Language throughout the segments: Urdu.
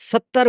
70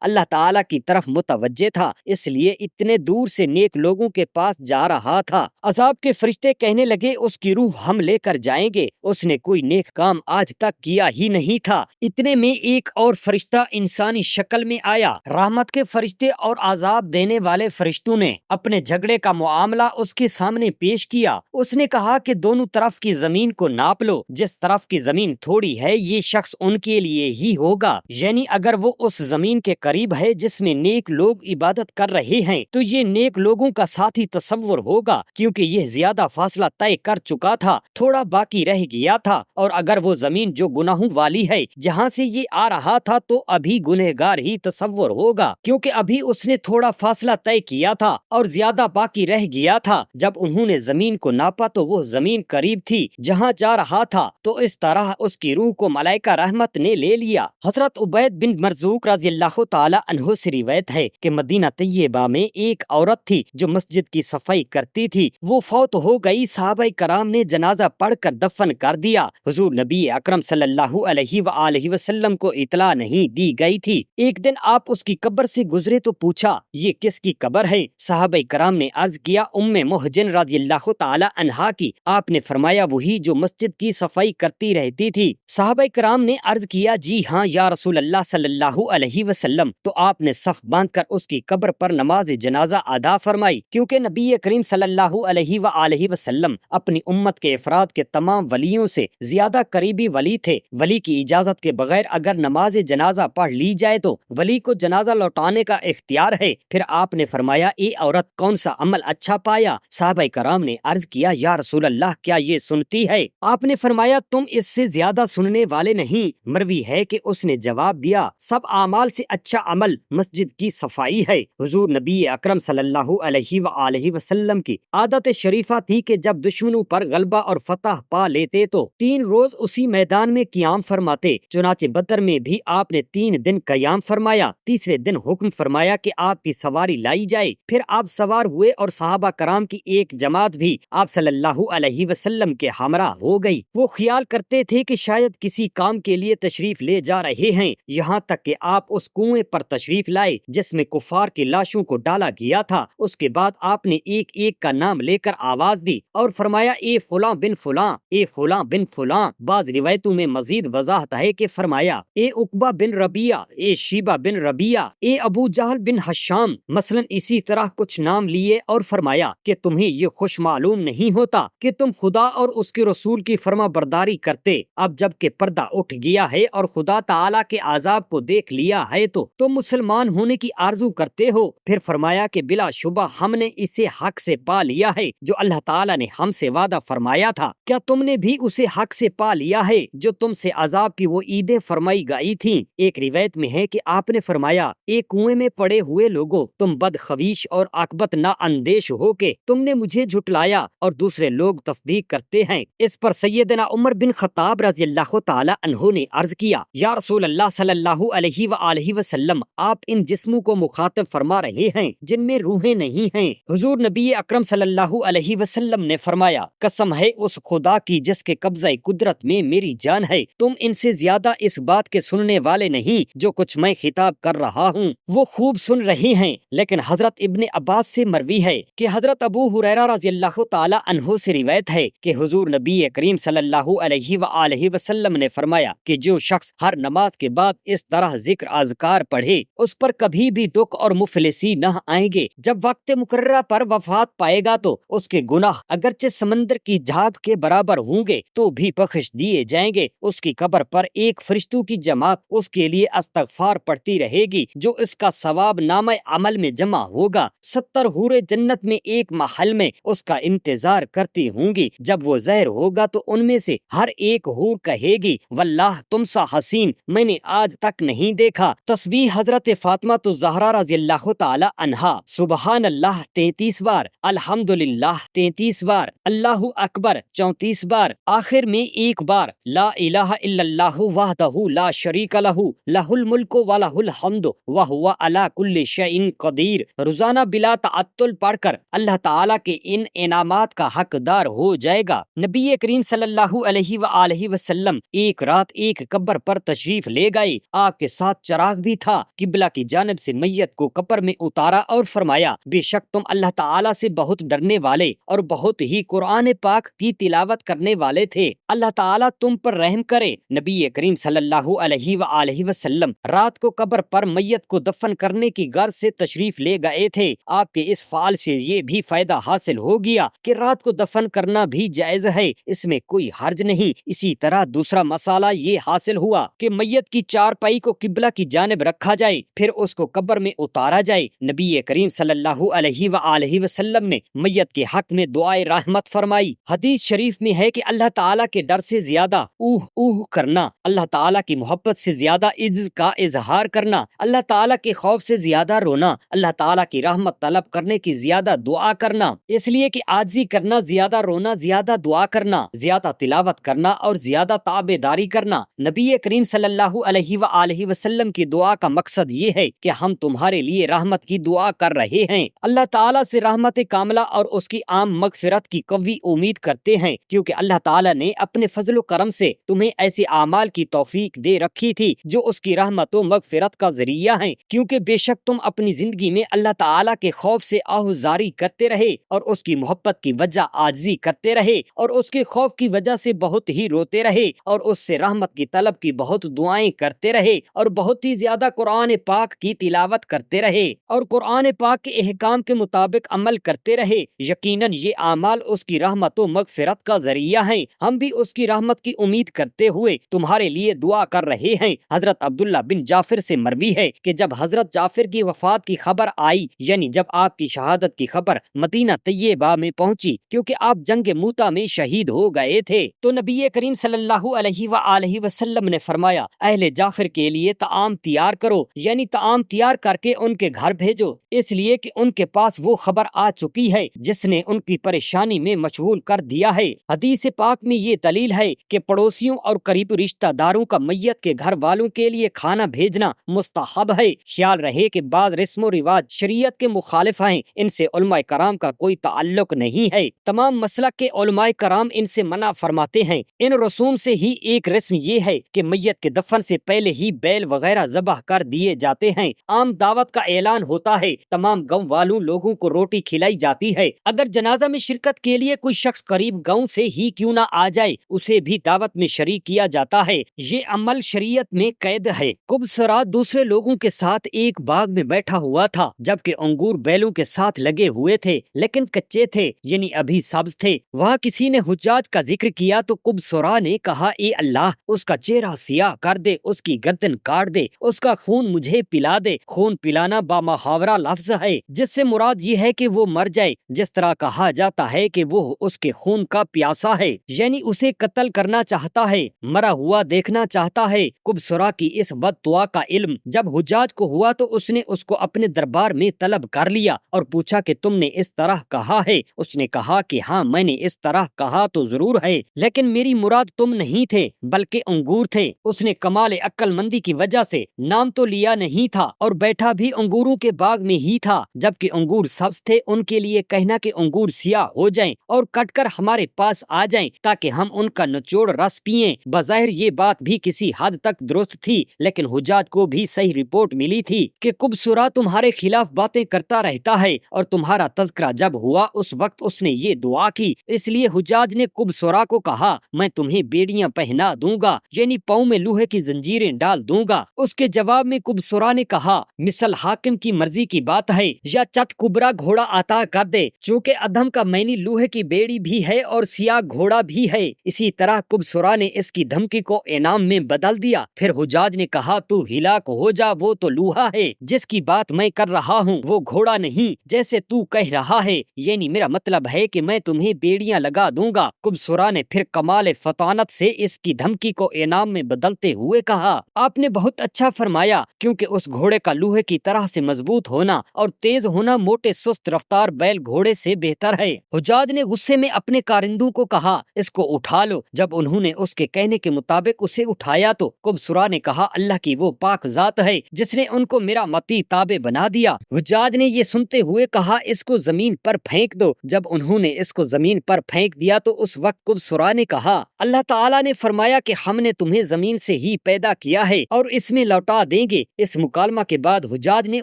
اللہ تعالیٰ کی طرف متوجہ تھا، اس لیے اتنے دور سے نیک لوگوں کے پاس جا رہا تھا۔ عذاب کے فرشتے کہنے لگے اس کی روح ہم لے کر جائیں گے، اس نے کوئی نیک کام آج تک کیا ہی نہیں تھا۔ اتنے میں ایک اور فرشتہ انسانی شکل میں آیا۔ رحمت کے فرشتے اور عذاب دینے والے فرشتوں نے اپنے جھگڑے کا معاملہ اس کے سامنے پیش کیا۔ اس نے کہا کہ دونوں طرف کی زمین کو ناپ لو، جس طرف کی زمین تھوڑی ہے یہ شخص ان کے لیے ہی ہوگا، یعنی اگر وہ اس زمین کے قریب ہے جس میں نیک لوگ عبادت کر رہے ہیں تو یہ نیک لوگوں کا ساتھی تصور ہوگا، کیونکہ یہ زیادہ فاصلہ طے کر چکا تھا، تھوڑا باقی رہ گیا تھا۔ اور اگر وہ زمین جو گناہوں والی ہے جہاں سے یہ آ رہا تھا تو ابھی گنہگار ہی تصور ہوگا، کیونکہ ابھی اس نے تھوڑا فاصلہ طے کیا تھا اور زیادہ باقی رہ گیا تھا۔ جب انہوں نے زمین کو ناپا تو وہ زمین قریب تھی جہاں جا رہا تھا، تو اس طرح اس کی روح کو ملائکہ رحمت نے لے لیا۔ حضرت عبید بن مرزوق رضی اللہ تعالی عنہ سے روایت ہے کہ مدینہ طیبہ میں ایک عورت تھی جو مسجد کی صفائی کرتی تھی، وہ فوت ہو گئی۔ صحابہ کرام نے جنازہ پڑھ کر دفن کر دیا۔ حضور نبی اکرم صلی اللہ علیہ وآلہ وسلم کو اطلاع نہیں دی گئی تھی۔ ایک دن آپ اس کی قبر سے گزرے تو پوچھا یہ کس کی قبر ہے؟ صحابہ کرام نے عرض کیا ام محجن رضی اللہ تعالی عنہا کی۔ آپ نے فرمایا وہی جو مسجد کی صفائی کرتی رہتی تھی۔ صحابہ کرام نے عرض کیا جی ہاں یا رسول اللہ صلی اللہ علیہ وسلم، تو آپ نے صف باندھ کر اس کی قبر پر نماز جنازہ ادا فرمائی، کیونکہ نبی کریم صلی اللہ علیہ وآلہ وسلم اپنی امت کے افراد کے تمام ولیوں سے زیادہ قریبی ولی تھے۔ ولی کی اجازت کے بغیر اگر نماز جنازہ پڑھ لی جائے تو ولی کو جنازہ لوٹانے کا اختیار ہے۔ پھر آپ نے فرمایا اے عورت کون سا عمل اچھا پایا؟ صحابہ کرام نے عرض کیا یا رسول اللہ کیا یہ سنتی ہے؟ آپ نے فرمایا تم اس سے زیادہ سننے والے نہیں۔ مروی ہے کہ اس نے جواب دیا سب اعمال سے اچھا عمل مسجد کی صفائی ہے۔ حضور نبی اکرم صلی اللہ علیہ وآلہ وسلم کی عادت شریفہ تھی کہ جب دشمنوں پر غلبہ اور فتح پا لیتے تو 3 روز اسی میدان میں قیام فرماتے۔ چنانچہ بدر میں بھی آپ نے 3 دن قیام فرمایا۔ تیسرے دن حکم فرمایا کہ آپ کی سواری لائی جائے، پھر آپ سوار ہوئے اور صحابہ کرام کی ایک جماعت بھی آپ صلی اللہ علیہ وسلم کے ہمراہ ہو گئی۔ وہ خیال کرتے تھے کہ شاید کسی کام کے لیے تشریف لے جا رہے ہیں، یہاں تک کہ آپ اس کنویں پر تشریف لائے جس میں کفار کی لاشوں کو ڈالا گیا تھا۔ اس کے بعد آپ نے ایک ایک کا نام لے کر آواز دی اور فرمایا اے فلاں بن فلاں، اے فلاں بن فلاں۔ بعض روایتوں میں مزید وضاحت ہے کہ فرمایا اے عقبہ بن ربیعہ، اے شیبہ بن ربیعہ، اے ابو جہل بن حشام، مثلا اسی طرح کچھ نام لیے اور فرمایا کہ تمہیں یہ خوش معلوم نہیں ہوتا کہ تم خدا اور اس کے رسول کی فرما برداری کرتے۔ اب جب کہ پردہ اٹھ گیا ہے اور خدا تعالیٰ کے عذاب کو دیکھ لیا ہے تو تم مسلمان ہونے کی آرزو کرتے ہو۔ پھر فرمایا کہ بلا شبہ ہم نے اسے حق سے پا لیا ہے جو اللہ تعالیٰ نے ہم سے وعدہ فرمایا تھا، کیا تم نے بھی اسے حق سے پا لیا ہے جو تم سے عذاب کی وہ عیدیں فرمائی گئی تھیں؟ ایک روایت میں ہے کہ آپ نے فرمایا ایک کنویں میں پڑے ہوئے لوگوں، تم بدخویش اور عاقبت نا اندیش ہو کے تم نے مجھے جھٹلایا اور دوسرے لوگ تصدیق کرتے ہیں۔ اس پر سیدنا عمر بن خطاب رضی اللہ تعالی عنہ نے عرض کیا یا رسول اللہ صلی اللہ علیہ وآلہ وسلم، آپ ان جسموں کو مخاطب فرما رہے ہیں جن میں روحیں نہیں ہیں۔ حضور نبی اکرم صلی اللہ علیہ وسلم نے فرمایا قسم ہے اس خدا کی جس کے قبضہ قدرت میں میری جان ہے، تم ان سے زیادہ اس بات کے سننے والے نہیں جو کچھ میں خطاب کر رہا ہوں۔ وہ خوب سن رہے ہیں، لیکن حضرت ابن عباس سے مروی ہے کہ حضرت ابو ہریرہ رضی اللہ تعالی عنہ سے روایت ہے کہ حضور نبی کریم صلی اللہ علیہ وآلہ وسلم نے فرمایا کہ جو شخص ہر نماز کے بعد اس طرح ذکر اذکار پڑھے اس پر کبھی بھی دکھ اور مفلسی نہ آئیں گے۔ جب وقت مقررہ پر وفات پائے گا تو اس کے گناہ اگرچہ سمندر کی جھاگ کے برابر ہوں گے تو بھی بخش دیے جائیں گے۔ اس کی قبر پر ایک فرشتوں کی جماعت اس کے لیے استغفار پڑھتی رہے گی جو اس کا ثواب نامہ عمل میں جمع ہوگا۔ 70 حوریں جنت میں ایک محل میں اس کا انتظار کرتی ہوں گی۔ جب وہ ظاہر ہوگا تو ان میں سے ہر ایک حور کہے گی واللہ تم سا حسین میں نے آج تک نہیں دیکھا۔ تسبیح حضرت فاطمہ الزہرا رضی اللہ تعالی عنہا سبحان اللہ 33 بار، الحمدللہ 33 بار، اللہ اکبر 34 بار، آخر میں ایک بار لا الہ الا اللہ وحدہ لا شریک لہ لہ الملک و لہ الحمد وہو علی کل شیء قدیر روزانہ بلا تعطل پڑھ کر اللہ تعالیٰ کے ان انعامات کا حقدار ہو جائے گا۔ نبی کریم صلی اللہ علیہ وآلہ وسلم ایک رات ایک قبر پر تشریف لے گئے۔ آپ کے ساتھ چراغ بھی تھا۔ قبلہ کی جانب سے میت کو قبر میں اتارا اور فرمایا بے شک تم اللہ تعالیٰ سے بہت ڈرنے والے اور بہت ہی قرآن پاک کی تلاوت کرنے والے تھے، اللہ تعالیٰ تم پر رحم کرے۔ نبی کریم صلی اللہ علیہ وآلہ وسلم رات کو قبر پر میت کو دفن کرنے کی غرض سے تشریف لے گئے تھے۔ آپ کے اس فعل سے یہ بھی فائدہ حاصل ہو گیا کہ رات کو دفن کرنا بھی جائز ہے، اس میں کوئی حرج نہیں۔ اسی طرح دوسرا مسئلہ یہ حاصل ہوا کہ میت کی چارپائی کو قبلہ کی جانب رکھا جائے، پھر اس کو قبر میں اتارا جائے۔ نبی کریم صلی اللہ علیہ وآلہ وسلم نے میت کے حق میں دعائے رحمت فرمائی۔ حدیث شریف میں ہے کہ اللہ تعالیٰ کے ڈر سے زیادہ اوہ اوہ کرنا، اللہ تعالیٰ کی محبت سے زیادہ عجز کا اظہار کرنا، اللہ تعالیٰ کے خوف سے زیادہ رونا، اللہ تعالیٰ کی رحمت طلب کرنے کی زیادہ دعا کرنا، اس لیے کہ عاجزی کرنا، زیادہ رونا، زیادہ دعا کرنا، زیادہ تلاوت کرنا اور زیادہ تابع داری کرنا۔ نبی کریم صلی اللہ علیہ وآلہ وسلم کی دعا کا مقصد یہ ہے کہ ہم تمہارے لیے رحمت کی دعا کر رہے ہیں، اللہ تعالیٰ سے رحمت کاملہ اور اس کی عام مغفرت کی قوی امید کرتے ہیں، کیونکہ اللہ تعالیٰ نے اپنے فضل و کرم سے تمہیں ایسے اعمال کی توفیق دے رکھی تھی جو اس کی رحمت و مغفرت کا ذریعہ ہیں، کیونکہ بے شک تم اپنی زندگی میں اللہ تعالیٰ کے خوف سے آہوزاری کرتے رہے اور اس کی محبت کی وجہ عاجزی کرتے رہے اور اس کے خوف کی وجہ سے بہت ہی روتے رہے اور اس سے رحمت کی طلب کی بہت دعائیں کرتے رہے اور بہت ہی زیادہ قرآن پاک کی تلاوت کرتے رہے اور قرآن پاک کے احکام کے مطابق عمل کرتے رہے۔ یقیناً یہ اعمال اس کی رحمت و مغفرت کا ذریعہ ہیں۔ ہم بھی اس کی رحمت کی امید کرتے ہوئے تمہارے لیے دعا کر رہے ہیں۔ حضرت عبداللہ بن جعفر سے مروی ہے کہ جب حضرت جعفر کی وفات کی خبر آئی، یعنی جب آپ کی شہادت کی خبر مدینہ طیبہ میں پہنچی، کیونکہ آپ جنگ موتا میں شہید ہو گئے تھے، تو نبی کریم صلی اللہ علیہ وآلہ وسلم نے فرمایا اہل جعفر کے لیے طعام تیار کرو، یعنی طعام تیار کر کے ان کے گھر بھیجو، اس لیے کہ ان کے پاس وہ خبر آ چکی ہے جس نے ان کی پریشانی میں مشغول کر دیا ہے۔ حدیث پاک میں یہ دلیل ہے کہ پڑوسیوں اور قریب رشتہ داروں کا میت کے گھر والوں کے لیے کھانا بھیجنا مستحب ہے۔ خیال رہے کہ بعض رسم و رواج شریعت کے مخالف ہیں، ان سے علماء کرام کا کوئی تعلق نہیں ہے، تمام مسلک کے علماء کرام ان سے منع فرماتے ہیں۔ ان رسوم سے ہی ایک رسم یہ ہے کہ میت کے دفن سے پہلے ہی بیل وغیرہ ذبح کر دیے جاتے ہیں، عام دعوت کا اعلان ہوتا ہے، تمام گاؤں والوں لوگوں کو روٹی کھلائی جاتی ہے، اگر جنازہ میں شرکت کے لیے کوئی شخص قریب گاؤں سے ہی کیوں نہ آ جائے اسے بھی دعوت میں شریک کیا جاتا ہے، یہ عمل شریعت میں قید ہے۔ قبصرہ دوسرے لوگوں کے ساتھ ایک باغ میں بیٹھا ہوا تھا، جبکہ انگور بیلوں کے ساتھ لگے ہوئے تھے لیکن کچے تھے، یعنی ابھی سبز تھے۔ وہاں کسی نے حجاج کا ذکر کیا تو قبصرہ نے کہا اے اللہ اس کا چہرہ سیاہ کر دے، اس کی گردن کاٹ دے، اس کا خون مجھے پلا دے۔ خون پلانا بامحاورہ لفظ ہے جس سے مراد یہ ہے کہ وہ مر جائے، جس طرح کہا جاتا ہے کہ وہ اس کے خون کا پیاسا ہے، یعنی اسے قتل کرنا چاہتا ہے، مرا ہوا دیکھنا چاہتا ہے۔ قبصرہ کی اس بد دعا کا علم جب حجاج کو ہوا تو اس نے اس کو اپنے دربار میں طلب کر لیا اور پوچھا کہ تم نے اس طرح کہا ہے؟ اس نے کہا کہ ہاں میں نے اس طرح کہا تو ضرور ہے، لیکن میری مراد تم نہیں تھے بلکہ انگور تھے۔ اس نے کمال عقل مندی کی وجہ سے نام تو لیا نہیں تھا اور بیٹھا بھی انگوروں کے باغ میں ہی تھا، جبکہ انگور سبز تھے۔ ان کے لیے کہنا کہ انگور سیاہ ہو جائیں اور کٹ کر ہمارے پاس آ جائیں تاکہ ہم ان کا نچوڑ رس پئیں۔ بظاہر یہ بات بھی کسی حد تک درست تھی، لیکن حجاج کو بھی صحیح رپورٹ ملی تھی کہ قبصرہ تمہارے خلاف باتیں کرتا رہتا ہے اور تمہارا تذکرہ جب ہوا اس وقت اس نے یہ دعا کی، اس لیے حجاج نے قبصرہ کو کہا میں تمہیں بیڑیاں پہنا دوں گا، یعنی پاؤں میں لوہے کی زنجیریں ڈال دوں گا۔ اس کے جواب میں قبصرہ نے کہا مثل حاکم کی مرضی کی بات ہے، یا چت کبرا گھوڑا عطا کر دے، چونکہ ادھم کا معنی لوہے کی بیڑی بھی ہے اور سیاہ گھوڑا بھی ہے۔ اسی طرح قبصرہ نے اس کی دھمکی کو انعام میں بدل دیا۔ پھر حجاج نے کہا تو ہلاک ہو جا، وہ تو لوہا ہے جس کی بات میں کر رہا ہوں، وہ گھوڑا نہیں جیسے تو کہہ رہا ہے، یعنی میرا مطلب ہے کہ میں تمہیں بیڑیاں لگا دوں گا۔ قبصرہ نے پھر کمال فطانت سے اس کی دھمکی کو انعام میں بدلتے ہوئے کہا آپ نے بہت اچھا فرمایا، کیونکہ اس گھوڑے کا لوہے کی طرح سے مضبوط ہونا اور تیز ہونا موٹے سست رفتار بیل گھوڑے سے بہتر ہے۔ حجاج نے غصے میں اپنے کارندوں کو کہا اس کو اٹھا لو۔ جب انہوں نے اس کے کہنے کے مطابق اسے اٹھایا تو قبصرہ نے کہا اللہ کی وہ پاک ذات ہے جس نے ان کو میرا متی تابع بنا دیا۔ حجاج نے یہ سنتے ہوئے کہا اس کو زمین پر پھینک دو۔ جب انہوں نے اس کو زمین پر پھینک دیا تو اس وقت قبصرہ نے کہا اللہ تعالیٰ نے فرمایا کہ ہم نے تمہیں زمین سے ہی پیدا کیا ہے اور اس میں لوٹا دیں گے۔ اس مکالمہ کے بعد حجاج نے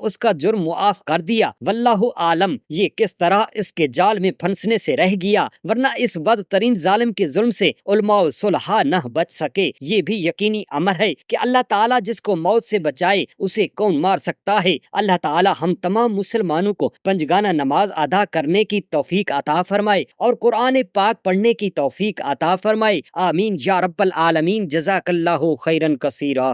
اس کا جرم معاف کر دیا۔ واللہ عالم یہ کس طرح اس کے جال میں پھنسنے سے رہ گیا، ورنہ اس بدترین ظالم کے ظلم سے علماء صلحاء نہ بچ سکے۔ یہ بھی یقینی امر ہے کہ اللہ تعالیٰ جس کو موت سے بچائے اسے کون مار سکتا ہے۔ اللہ تعالیٰ ہم تمام مسلمانوں کو پنجگانہ نماز ادا کرنے کی توفیق عطا فرمائے اور قرآن پاک پڑھنے کی توفیق عطا فرمائے۔ آمین یا رب العالمین۔ جزاک اللہ خیرا کثیرا۔